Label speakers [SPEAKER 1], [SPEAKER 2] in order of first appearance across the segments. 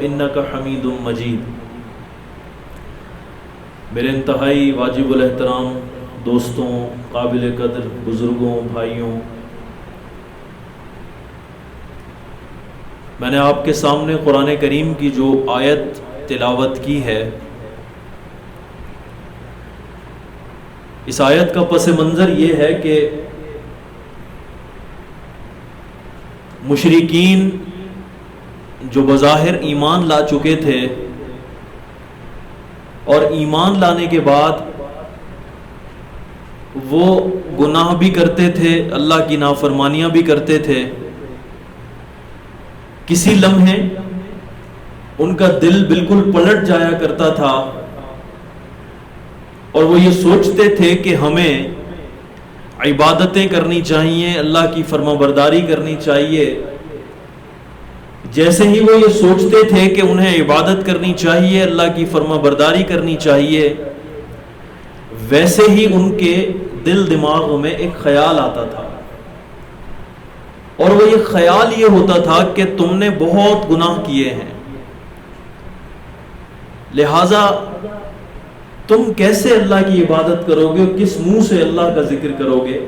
[SPEAKER 1] انک حمید مجید۔ میرے انتہائی واجب الاحترام دوستوں، قابل قدر بزرگوں، بھائیوں، میں نے آپ کے سامنے قرآن کریم کی جو آیت تلاوت کی ہے، اس آیت کا پس منظر یہ ہے کہ مشرکین جو بظاہر ایمان لا چکے تھے اور ایمان لانے کے بعد وہ گناہ بھی کرتے تھے، اللہ کی نافرمانیاں بھی کرتے تھے، کسی لمحے ان کا دل بالکل پلٹ جایا کرتا تھا اور وہ یہ سوچتے تھے کہ ہمیں عبادتیں کرنی چاہیے، اللہ کی فرما برداری کرنی چاہیے۔ جیسے ہی وہ یہ سوچتے تھے کہ انہیں عبادت کرنی چاہیے، اللہ کی فرما برداری کرنی چاہیے، ویسے ہی ان کے دل دماغ میں ایک خیال آتا تھا، اور وہ یہ خیال یہ ہوتا تھا کہ تم نے بہت گناہ کیے ہیں، لہذا تم کیسے اللہ کی عبادت کرو گے، کس منہ سے اللہ کا ذکر کرو گے۔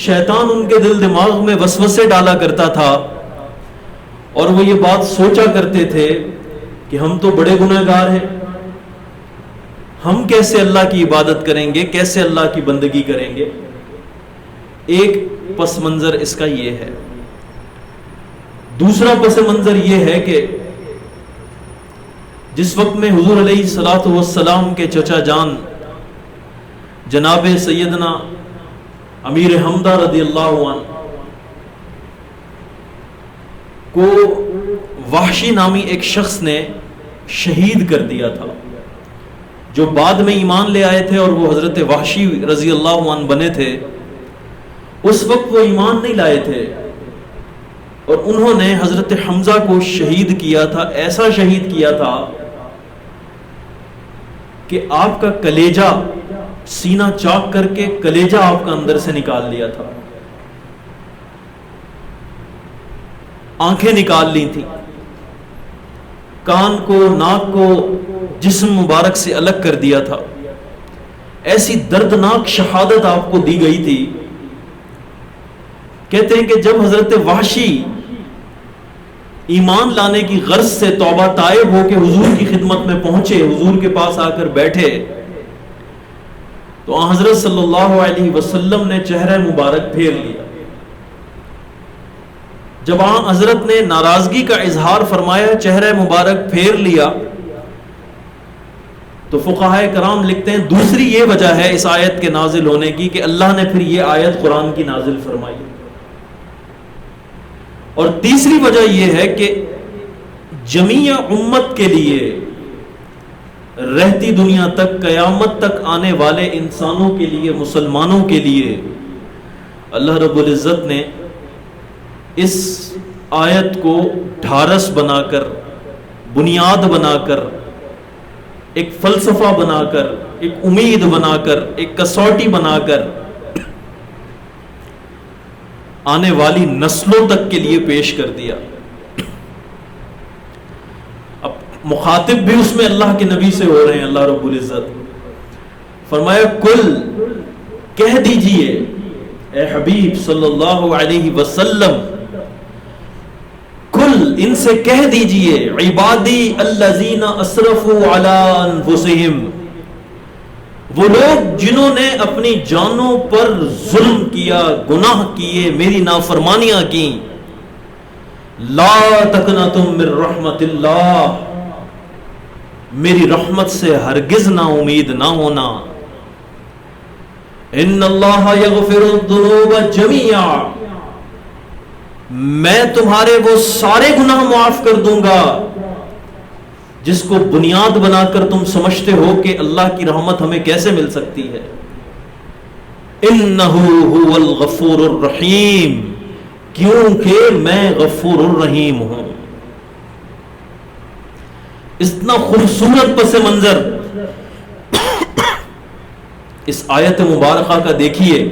[SPEAKER 1] شیطان ان کے دل دماغ میں وسوسے ڈالا کرتا تھا اور وہ یہ بات سوچا کرتے تھے کہ ہم تو بڑے گناہ گار ہیں، ہم کیسے اللہ کی عبادت کریں گے، کیسے اللہ کی بندگی کریں گے۔ ایک پس منظر اس کا یہ ہے۔ دوسرا پس منظر یہ ہے کہ جس وقت میں حضور علیہ الصلوۃ والسلام کے چچا جان جناب سیدنا امیر حمزہ رضی اللہ عنہ کو وحشی نامی ایک شخص نے شہید کر دیا تھا، جو بعد میں ایمان لے آئے تھے اور وہ حضرت وحشی رضی اللہ عنہ بنے تھے، اس وقت وہ ایمان نہیں لائے تھے اور انہوں نے حضرت حمزہ کو شہید کیا تھا، ایسا شہید کیا تھا کہ آپ کا کلیجہ سینہ چاک کر کے کلیجہ آپ کا اندر سے نکال لیا تھا، آنکھیں نکال لی تھی، کان کو، ناک کو، جسم مبارک سے الگ کر دیا تھا۔ ایسی دردناک شہادت آپ کو دی گئی تھی۔ کہتے ہیں کہ جب حضرت وحشی ایمان لانے کی غرض سے توبہ تائب ہو کے حضور کی خدمت میں پہنچے، حضور کے پاس آ کر بیٹھے، تو حضرت صلی اللہ علیہ وسلم نے چہرہ مبارک پھیر لیا۔ جب حضرت نے ناراضگی کا اظہار فرمایا، چہرہ مبارک پھیر لیا، تو فقہائے کرام لکھتے ہیں دوسری یہ وجہ ہے اس آیت کے نازل ہونے کی کہ اللہ نے پھر یہ آیت قرآن کی نازل فرمائی، اور تیسری وجہ یہ ہے کہ جمیع امت کے لیے رہتی دنیا تک، قیامت تک آنے والے انسانوں کے لیے، مسلمانوں کے لیے اللہ رب العزت نے اس آیت کو ڈھارس بنا کر، بنیاد بنا کر، ایک فلسفہ بنا کر، ایک امید بنا کر، ایک کسوٹی بنا کر آنے والی نسلوں تک کے لیے پیش کر دیا۔ اب مخاطب بھی اس میں اللہ کے نبی سے ہو رہے ہیں۔ اللہ رب العزت فرمایا کل کہہ دیجئے اے حبیب صلی اللہ علیہ وسلم، کل ان سے کہہ دیجئے، عبادی الذین اسرفوا علی انفسہم، وہ لوگ جنہوں نے اپنی جانوں پر ظلم کیا، گناہ کیے، میری نافرمانیاں کی، لا تقنطوا من رحمت اللہ، میری رحمت سے ہرگز نا امید نہ ہونا، ان اللہ یغفر الذنوب جميعا، میں تمہارے وہ سارے گناہ معاف کر دوں گا جس کو بنیاد بنا کر تم سمجھتے ہو کہ اللہ کی رحمت ہمیں کیسے مل سکتی ہے۔ انہ هو الغفور الرحیم، کیونکہ میں غفور الرحیم ہوں۔ اتنا خوبصورت پس منظر اس آیت مبارکہ کا دیکھیے،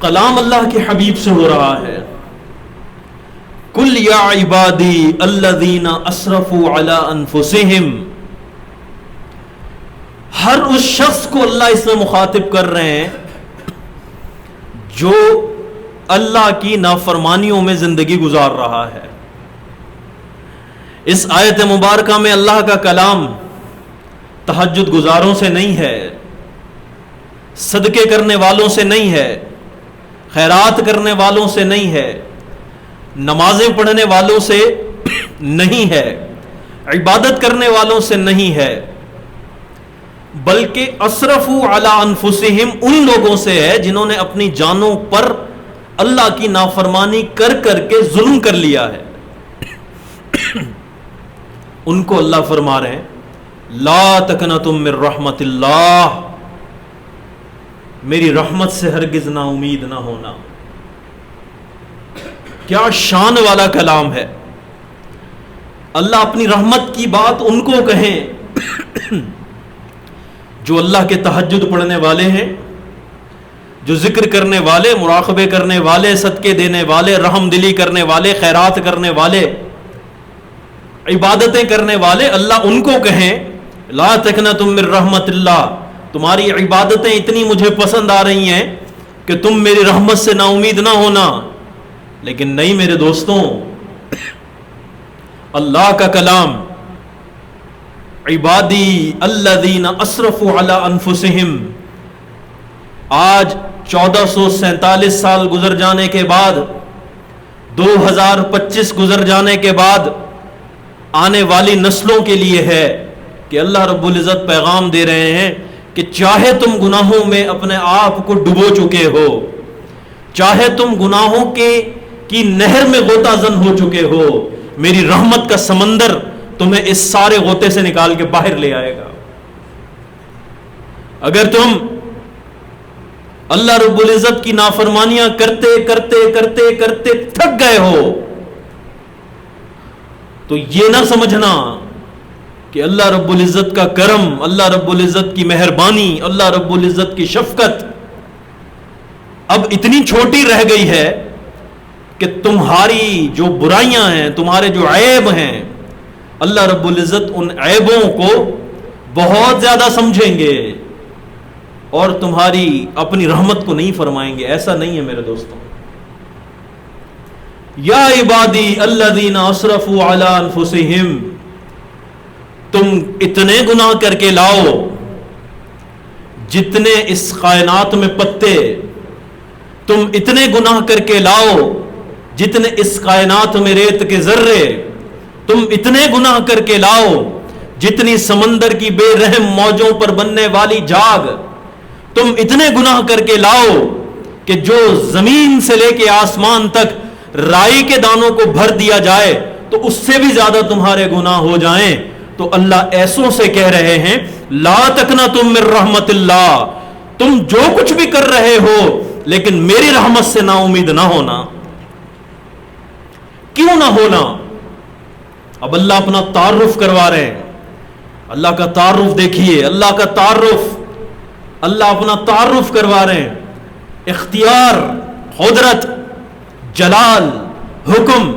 [SPEAKER 1] کلام اللہ کے حبیب سے ہو رہا ہے، قل یا عبادی الذین اسرفوا علی انفسہم. ہر اس شخص کو اللہ اس میں مخاطب کر رہے ہیں جو اللہ کی نافرمانیوں میں زندگی گزار رہا ہے. اس آیت مبارکہ میں اللہ کا کلام تہجد گزاروں سے نہیں ہے، صدقے کرنے والوں سے نہیں ہے، خیرات کرنے والوں سے نہیں ہے، نمازیں پڑھنے والوں سے نہیں ہے، عبادت کرنے والوں سے نہیں ہے، بلکہ اسرفوا علی انفسہم ان لوگوں سے ہے جنہوں نے اپنی جانوں پر اللہ کی نافرمانی کر کر کے ظلم کر لیا ہے. ان کو اللہ فرما رہے ہیں لا تقنطوا من رحمت اللہ، میری رحمت سے ہرگز نا امید نہ ہونا. کیا شان والا کلام ہے. اللہ اپنی رحمت کی بات ان کو کہیں جو اللہ کے تہجد پڑھنے والے ہیں، جو ذکر کرنے والے، مراقبے کرنے والے، صدقے دینے والے، رحم دلی کرنے والے، خیرات کرنے والے، عبادتیں کرنے والے. اللہ ان کو کہیں لا تقنطوا من رحمت اللہ، تمہاری عبادتیں اتنی مجھے پسند آ رہی ہیں کہ تم میری رحمت سے نا امید نہ ہونا. لیکن نہیں میرے دوستوں، اللہ کا کلام عبادی الذین اسرفوا علی انفسہم آج 1447 سال گزر جانے کے بعد، 2025 گزر جانے کے بعد آنے والی نسلوں کے لیے ہے کہ اللہ رب العزت پیغام دے رہے ہیں کہ چاہے تم گناہوں میں اپنے آپ کو ڈبو چکے ہو، چاہے تم گناہوں کی نہر میں غوطہ زن ہو چکے ہو، میری رحمت کا سمندر تمہیں اس سارے غوطے سے نکال کے باہر لے آئے گا. اگر تم اللہ رب العزت کی نافرمانیاں کرتے کرتے کرتے کرتے تھک گئے ہو تو یہ نہ سمجھنا کہ اللہ رب العزت کا کرم، اللہ رب العزت کی مہربانی، اللہ رب العزت کی شفقت اب اتنی چھوٹی رہ گئی ہے کہ تمہاری جو برائیاں ہیں، تمہارے جو عیب ہیں، اللہ رب العزت ان عیبوں کو بہت زیادہ سمجھیں گے اور تمہاری اپنی رحمت کو نہیں فرمائیں گے. ایسا نہیں ہے میرے دوستوں. یا عبادی الذین اسرفوا علی انفسہم، تم اتنے گناہ کر کے لاؤ جتنے اس کائنات میں پتے، تم اتنے گناہ کر کے لاؤ جتنے اس کائنات میں ریت کے ذرے، تم اتنے گناہ کر کے لاؤ جتنی سمندر کی بے رحم موجوں پر بننے والی جاگ، تم اتنے گناہ کر کے لاؤ کہ جو زمین سے لے کے آسمان تک رائی کے دانوں کو بھر دیا جائے تو اس سے بھی زیادہ تمہارے گناہ ہو جائیں. تو اللہ ایسوں سے کہہ رہے ہیں لا تقنطوا من رحمت اللہ، تم جو کچھ بھی کر رہے ہو لیکن میری رحمت سے نا امید نہ ہونا. کیوں نہ ہونا؟ اب اللہ اپنا تعارف کروا رہے ہیں. اللہ کا تعارف دیکھیے، اللہ کا تعارف، اللہ اپنا تعارف کروا رہے ہیں. اختیار، قدرت، جلال، حکم،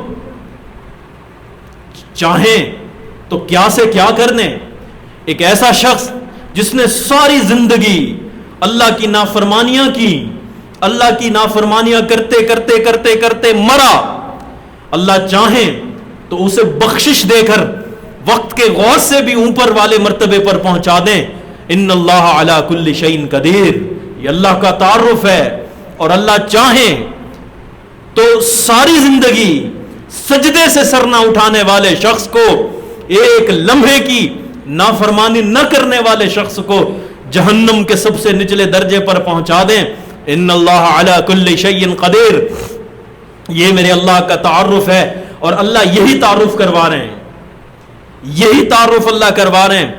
[SPEAKER 1] چاہیں تو کیا سے کیا کرنے. ایک ایسا شخص جس نے ساری زندگی اللہ کی نافرمانیاں کی، اللہ کی نافرمانیاں کرتے کرتے کرتے کرتے مرا، اللہ چاہیں تو اسے بخشش دے کر وقت کے غوث سے بھی اوپر والے مرتبے پر پہنچا دیں. ان اللہ علی کل شیء قدیر، یہ اللہ کا تعارف ہے. اور اللہ چاہیں تو ساری زندگی سجدے سے سر نہ اٹھانے والے شخص کو، ایک لمحے کی نافرمانی نہ کرنے والے شخص کو جہنم کے سب سے نچلے درجے پر پہنچا دیں. ان اللہ علی کل شیء قدیر، یہ میرے اللہ کا تعارف ہے. اور اللہ یہی تعارف کروا رہے ہیں، یہی تعارف اللہ کروا رہے ہیں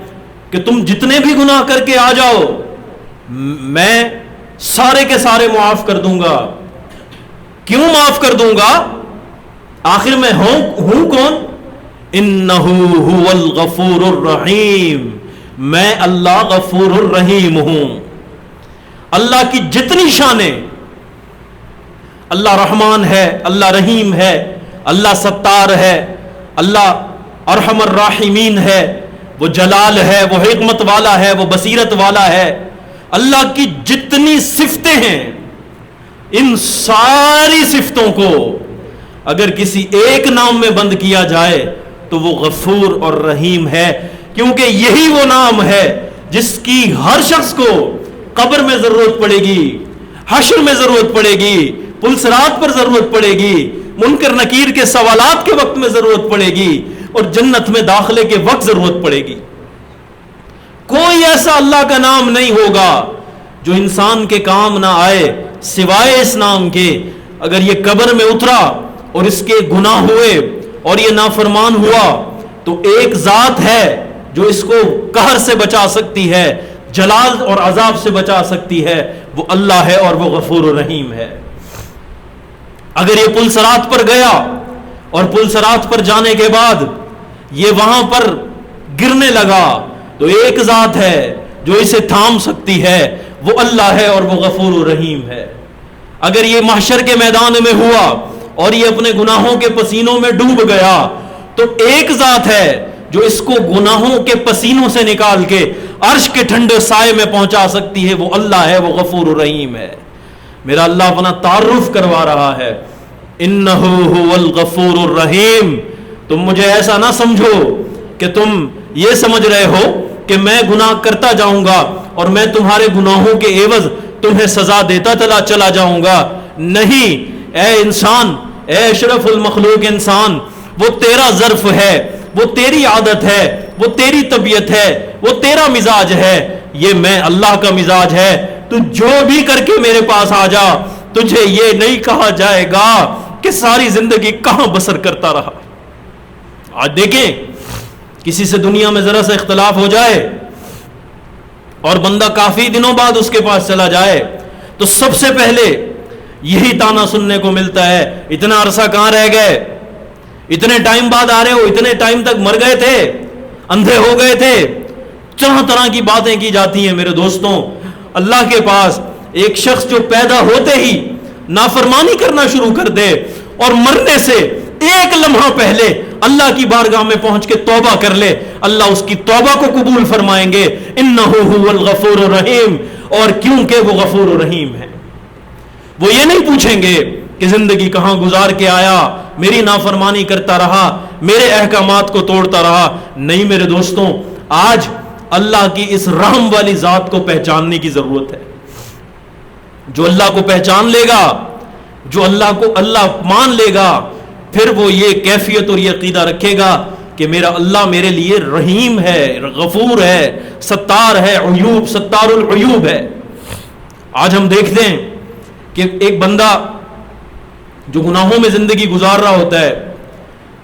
[SPEAKER 1] کہ تم جتنے بھی گناہ کر کے آ جاؤ میں سارے کے سارے معاف کر دوں گا. کیوں معاف کر دوں گا؟ آخر میں ہوں کون؟ انہ هو الغفور الرحیم، میں اللہ غفور الرحیم ہوں. اللہ کی جتنی شانیں، اللہ رحمان ہے، اللہ رحیم ہے، اللہ ستار ہے، اللہ ارحم الراحمین ہے، وہ جلال ہے، وہ حکمت والا ہے، وہ بصیرت والا ہے. اللہ کی جتنی صفتیں ہیں ان ساری صفتوں کو اگر کسی ایک نام میں بند کیا جائے تو وہ غفور اور رحیم ہے، کیونکہ یہی وہ نام ہے جس کی ہر شخص کو قبر میں ضرورت پڑے گی، حشر میں ضرورت پڑے گی، پل صراط پر ضرورت پڑے گی، منکر نکیر کے سوالات کے وقت میں ضرورت پڑے گی، اور جنت میں داخلے کے وقت ضرورت پڑے گی. کوئی ایسا اللہ کا نام نہیں ہوگا جو انسان کے کام نہ آئے سوائے اس نام کے. اگر یہ قبر میں اترا اور اس کے گناہ ہوئے اور یہ نافرمان ہوا تو ایک ذات ہے جو اس کو قہر سے بچا سکتی ہے، جلال اور عذاب سے بچا سکتی ہے، وہ اللہ ہے اور وہ غفور و رحیم ہے. اگر یہ پل صراط پر گیا اور پل صراط پر جانے کے بعد یہ وہاں پر گرنے لگا تو ایک ذات ہے جو اسے تھام سکتی ہے، وہ اللہ ہے اور وہ غفور و رحیم ہے. اگر یہ محشر کے میدان میں ہوا اور یہ اپنے گناہوں کے پسینوں میں ڈوب گیا تو ایک ذات ہے جو اس کو گناہوں کے پسینوں سے نکال کے عرش کے ٹھنڈے سائے میں پہنچا سکتی ہے، وہ اللہ ہے، وہ غفور و رحیم ہے. میرا اللہ اپنا تعارف کروا رہا ہے، انہ هو الغفور الرحیم. تم مجھے ایسا نہ سمجھو کہ تم یہ سمجھ رہے ہو کہ میں گناہ کرتا جاؤں گا اور میں تمہارے گناہوں کے عوض تمہیں سزا دیتا چلا جاؤں گا. نہیں اے انسان، اے اشرف المخلوق انسان، وہ تیرا ظرف ہے، وہ تیری عادت ہے، وہ تیری طبیعت ہے، وہ تیرا مزاج ہے، یہ میں اللہ کا مزاج ہے. تو جو بھی کر کے میرے پاس آ جا، تجھے یہ نہیں کہا جائے گا کہ ساری زندگی کہاں بسر کرتا رہا. آج دیکھیں کسی سے دنیا میں ذرا سا اختلاف ہو جائے اور بندہ کافی دنوں بعد اس کے پاس چلا جائے تو سب سے پہلے یہی طعنہ سننے کو ملتا ہے، اتنا عرصہ کہاں رہ گئے، اتنے ٹائم بعد آ رہے ہو، اتنے ٹائم تک مر گئے تھے، اندھے ہو گئے تھے. طرح طرح کی باتیں کی جاتی ہیں. میرے دوستوں، اللہ کے پاس ایک شخص جو پیدا ہوتے ہی نافرمانی کرنا شروع کر دے اور مرنے سے ایک لمحہ پہلے اللہ کی بارگاہ میں پہنچ کے توبہ کر لے، اللہ اس کی توبہ کو قبول فرمائیں گے. انہ هو الغفور الرحیم. اور کیونکہ وہ غفور الرحیم ہے، وہ یہ نہیں پوچھیں گے کہ زندگی کہاں گزار کے آیا، میری نافرمانی کرتا رہا، میرے احکامات کو توڑتا رہا. نہیں میرے دوستوں، آج اللہ کی اس رحم والی ذات کو پہچاننے کی ضرورت ہے. جو اللہ کو پہچان لے گا، جو اللہ کو اللہ مان لے گا، پھر وہ یہ کیفیت اور یہ عقیدہ رکھے گا کہ میرا اللہ میرے لیے رحیم ہے، غفور ہے، ستار ہے، عیوب ستار العیوب ہے. آج ہم دیکھتے ہیں کہ ایک بندہ جو گناہوں میں زندگی گزار رہا ہوتا ہے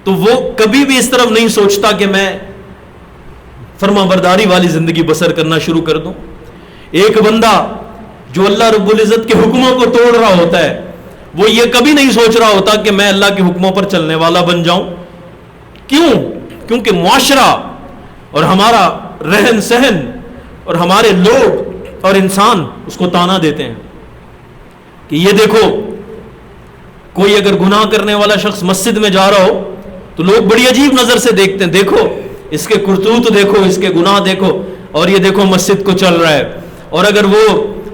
[SPEAKER 1] تو وہ کبھی بھی اس طرف نہیں سوچتا کہ میں فرما برداری والی زندگی بسر کرنا شروع کر دوں. ایک بندہ جو اللہ رب العزت کے حکموں کو توڑ رہا ہوتا ہے وہ یہ کبھی نہیں سوچ رہا ہوتا کہ میں اللہ کے حکموں پر چلنے والا بن جاؤں. کیوں؟ کیونکہ معاشرہ اور ہمارا رہن سہن اور ہمارے لوگ اور انسان اس کو طعنہ دیتے ہیں کہ یہ دیکھو، کوئی اگر گناہ کرنے والا شخص مسجد میں جا رہا ہو تو لوگ بڑی عجیب نظر سے دیکھتے ہیں، دیکھو اس کے کرتوت دیکھو، اس کے گناہ دیکھو، اور یہ دیکھو مسجد کو چل رہا ہے. اور اگر وہ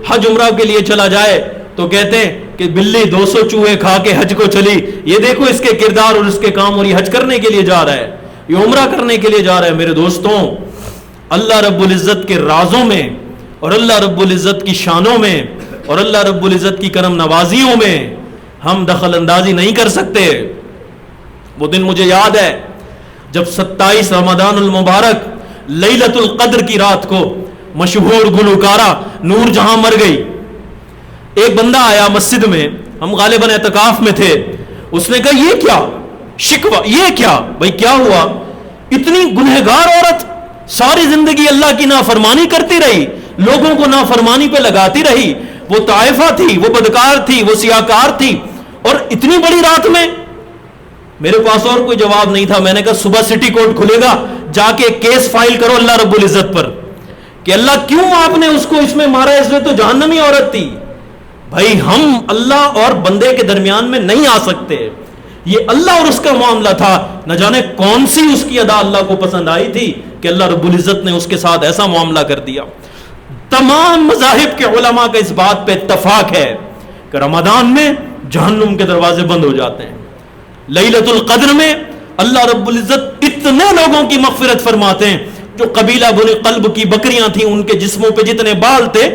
[SPEAKER 1] حج عمرہ کے لیے چلا جائے تو کہتے ہیں کہ بلی 200 چوہے کھا کے حج کو چلی، یہ دیکھو اس کے کردار اور اس کے کام، اور یہ حج کرنے کے لیے جا رہا ہے، یہ عمرہ کرنے کے لیے جا رہا ہے. میرے دوستوں، اللہ رب العزت کے رازوں میں اور اللہ رب العزت کی شانوں میں اور اللہ رب العزت کی کرم نوازیوں میں ہم دخل اندازی نہیں کر سکتے. وہ دن مجھے یاد ہے جب 27 رمضان المبارک لیلۃ القدر کی رات کو مشہور گلوکارہ نور جہاں مر گئی. ایک بندہ آیا مسجد میں، ہم غالباً اعتکاف میں تھے، اس نے کہا یہ کیا شکوہ، یہ کیا بھائی، کیا ہوا؟ اتنی گنہگار عورت ساری زندگی اللہ کی نافرمانی کرتی رہی، لوگوں کو نافرمانی پہ لگاتی رہی، وہ طائفہ تھی، وہ بدکار تھی، وہ سیاکار تھی، اور اتنی بڑی رات میں. میرے پاس اور کوئی جواب نہیں تھا. میں نے کہا صبح سٹی کورٹ کھلے گا، جا کے کیس فائل کرو اللہ رب العزت پر کہ اللہ کیوں آپ نے اس کو اس میں مارا، اس میں تو جہنمی عورت تھی. بھائی ہم اللہ اور بندے کے درمیان میں نہیں آ سکتے. یہ اللہ اور اس کا معاملہ تھا. نہ جانے کون سی اس کی ادا اللہ کو پسند آئی تھی کہ اللہ رب العزت نے اس کے ساتھ ایسا معاملہ کر دیا. تمام مذاہب کے علماء کا اس بات پہ اتفاق ہے کہ رمضان میں جہنم کے دروازے بند ہو جاتے ہیں. لیلۃ القدر میں اللہ رب العزت اتنے لوگوں کی مغفرت فرماتے ہیں جو قبیلہ بنی قلب کی بکریاں تھیں, ان کے جسموں پہ جتنے بال تھے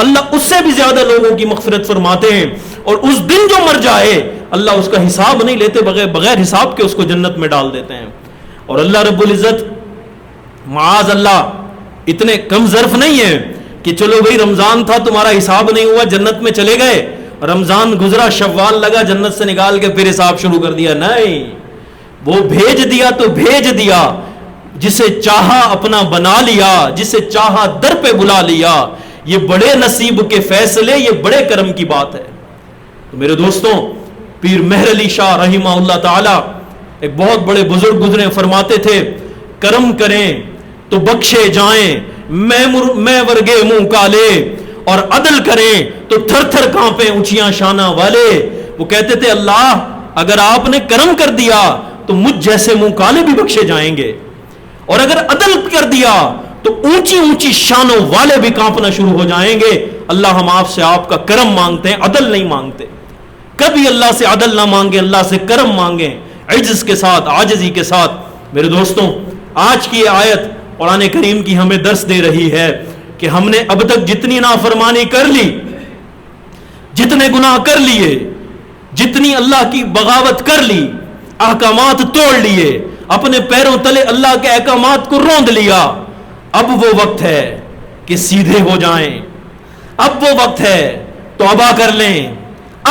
[SPEAKER 1] اللہ اس سے بھی زیادہ لوگوں کی مغفرت فرماتے ہیں. اور اس دن جو مر جائے اللہ اس کا حساب نہیں لیتے, بغیر حساب کے اس کو جنت میں ڈال دیتے ہیں. اور اللہ رب العزت معاذ اللہ اتنے کم ظرف نہیں ہے کہ چلو بھئی رمضان تھا تمہارا حساب نہیں ہوا جنت میں چلے گئے, رمضان گزرا شوال لگا جنت سے نکال کے پھر حساب شروع کر دیا. نہیں, وہ بھیج دیا تو بھیج دیا, جسے چاہا اپنا بنا لیا, جسے چاہا در پہ بلا لیا. یہ بڑے نصیب کے فیصلے, یہ بڑے کرم کی بات ہے. تو میرے دوستوں, پیر مہر علی شاہ رحمہ اللہ تعالی ایک بہت بڑے بزرگ گزرے, فرماتے تھے کرم کریں تو بخشے جائیں میں ورگے منہ کالے, اور عدل کریں تو تھر تھر کانپیں اونچیاں شانہ والے. وہ کہتے تھے اللہ اگر آپ نے کرم کر دیا تو مجھ جیسے منہ کالے بھی بخشے جائیں گے, اور اگر عدل کر دیا تو اونچی اونچی شانوں والے بھی کانپنا شروع ہو جائیں گے. اللہ ہم آپ سے آپ کا کرم مانگتے ہیں, عدل نہیں مانگتے. کبھی اللہ سے عدل نہ مانگیں, اللہ سے کرم مانگیں عجز کے ساتھ, عاجزی کے ساتھ. میرے دوستوں, آج کی یہ آیت قرآن کریم کی ہمیں درس دے رہی ہے کہ ہم نے اب تک جتنی نافرمانی کر لی, جتنے گناہ کر لیے, جتنی اللہ کی بغاوت کر لی, احکامات توڑ لیے, اپنے پیروں تلے اللہ کے احکامات کو روند لیا, اب وہ وقت ہے کہ سیدھے ہو جائیں. اب وہ وقت ہے توبہ کر لیں,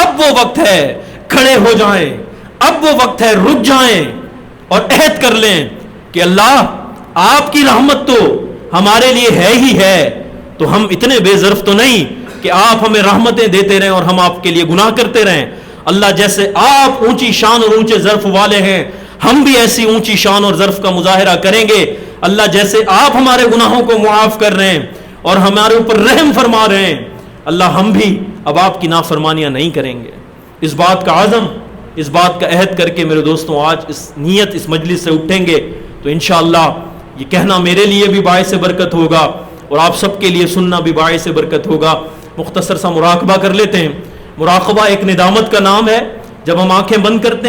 [SPEAKER 1] اب وہ وقت ہے کھڑے ہو جائیں, اب وہ وقت ہے رک جائیں اور عہد کر لیں کہ اللہ آپ کی رحمت تو ہمارے لیے ہے ہی ہے, تو ہم اتنے بے ظرف تو نہیں کہ آپ ہمیں رحمتیں دیتے رہیں اور ہم آپ کے لیے گناہ کرتے رہیں. اللہ جیسے آپ اونچی شان اور اونچے ظرف والے ہیں, ہم بھی ایسی اونچی شان اور ظرف کا مظاہرہ کریں گے. اللہ جیسے آپ ہمارے گناہوں کو معاف کر رہے ہیں اور ہمارے اوپر رحم فرما رہے ہیں, اللہ ہم بھی اب آپ کی نافرمانیاں نہیں کریں گے. اس بات کا عزم, اس بات کا عہد کر کے میرے دوستوں آج اس نیت اس مجلس سے اٹھیں گے تو انشاءاللہ یہ کہنا میرے لیے بھی باعث برکت ہوگا اور آپ سب کے لیے سننا بھی باعث برکت ہوگا. مختصر سا مراقبہ کر لیتے ہیں. مراقبہ ایک ندامت کا نام ہے. جب ہم آنکھیں بند کرتے ہیں